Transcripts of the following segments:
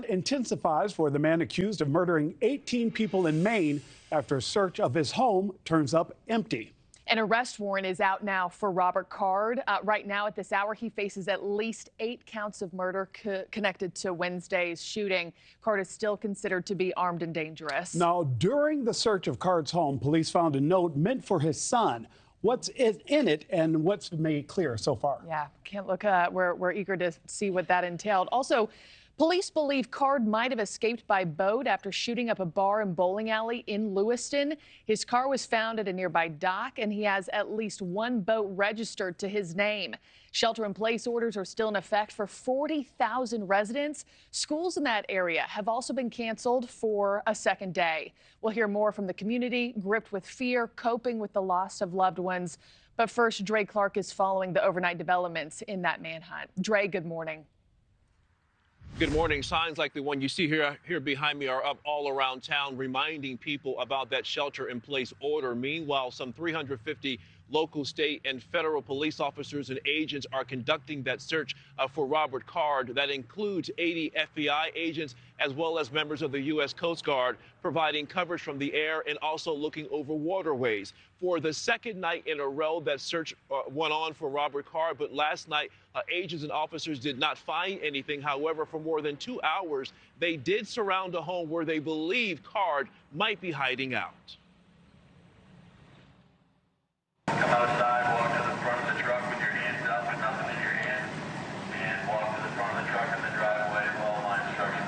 intensifies for the man accused of murdering 18 people in Maine after a search of his home turns up empty. An arrest warrant is out now for Robert Card. Right now at this hour, he faces at least 8 counts of murder connected to Wednesday's shooting. Card is still considered to be armed and dangerous. Now, during the search of Card's home, police found a note meant for his son. What's in it and what's made clear so far? Yeah, can't look. We're eager to see what that entailed. Also, police believe Card might have escaped by boat after shooting up a bar and bowling alley in Lewiston. His car was found at a nearby dock, and he has at least 1 boat registered to his name. Shelter-in-place orders are still in effect for 40,000 residents. Schools in that area have also been canceled for a second day. We'll hear more from the community, gripped with fear, coping with the loss of loved ones. But first, Dre Clark is following the overnight developments in that manhunt. Dre, good morning. Good morning. Signs like the one you see here behind me are up all around town, reminding people about that shelter-in-place order. Meanwhile, some 350 local, state, and federal police officers and agents are conducting that search for Robert Card. That includes 80 FBI agents as well as members of the U.S. Coast Guard, providing coverage from the air and also looking over waterways. For the second night in a row, that search went on for Robert Card, but last night agents and officers did not find anything. However, for more than 2 hours, they did surround a home where they believe Card might be hiding out. Come outside, walk to the front of the truck with your hands up and nothing in your hand, and walk to the front of the truck in the driveway, follow my instructions.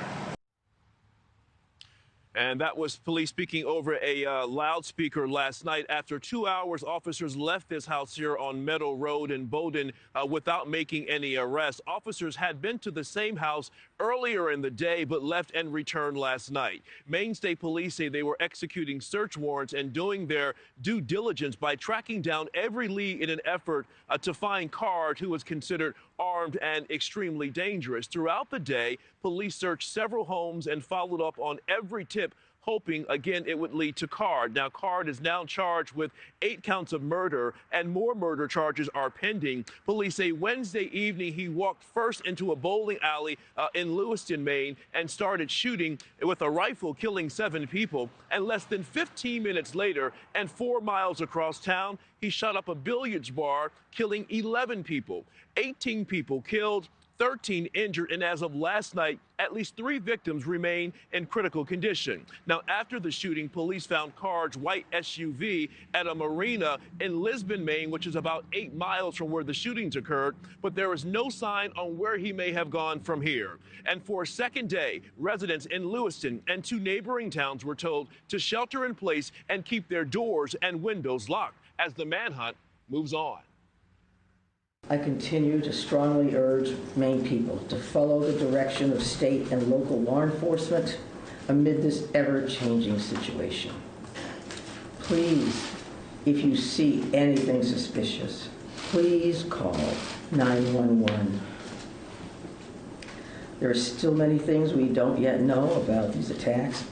And that was police speaking over a loudspeaker last night. After 2 hours, officers left this house here on Meadow Road in Bowdoin without making any arrests. Officers had been to the same house earlier in the day, but left and returned last night. Maine State Police say they were executing search warrants and doing their due diligence by tracking down every lead in an effort to find Card, who was considered armed and extremely dangerous. Throughout the day, police searched several homes and followed up on every tip, hoping, again, it would lead to Card. Now, Card is now charged with 8 counts of murder, and more murder charges are pending. Police say Wednesday evening he walked first into a bowling alley in Lewiston, Maine, and started shooting with a rifle, killing 7 people. And less than 15 minutes later, and 4 miles across town, he shot up a billiards bar, killing 11 people. 18 people killed, 13 injured, and as of last night, at least 3 victims remain in critical condition. Now, after the shooting, police found Card's white SUV at a marina in Lisbon, Maine, which is about 8 miles from where the shootings occurred, but there is no sign on where he may have gone from here. And for a second day, residents in Lewiston and 2 neighboring towns were told to shelter in place and keep their doors and windows locked as the manhunt moves on. I continue to strongly urge Maine people to follow the direction of state and local law enforcement amid this ever-changing situation. Please, if you see anything suspicious, please call 911. There are still many things we don't yet know about these attacks.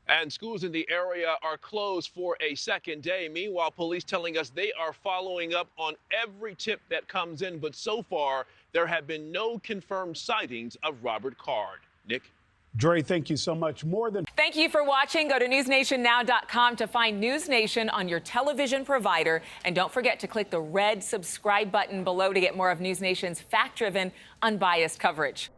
And schools in the area are closed for a second day. Meanwhile, police telling us they are following up on every tip that comes in. But so far, there have been no confirmed sightings of Robert Card. Nick? Dre, thank you so much. Thank you for watching. Go to newsnationnow.com to find NewsNation on your television provider. And don't forget to click the red subscribe button below to get more of NewsNation's fact-driven, unbiased coverage.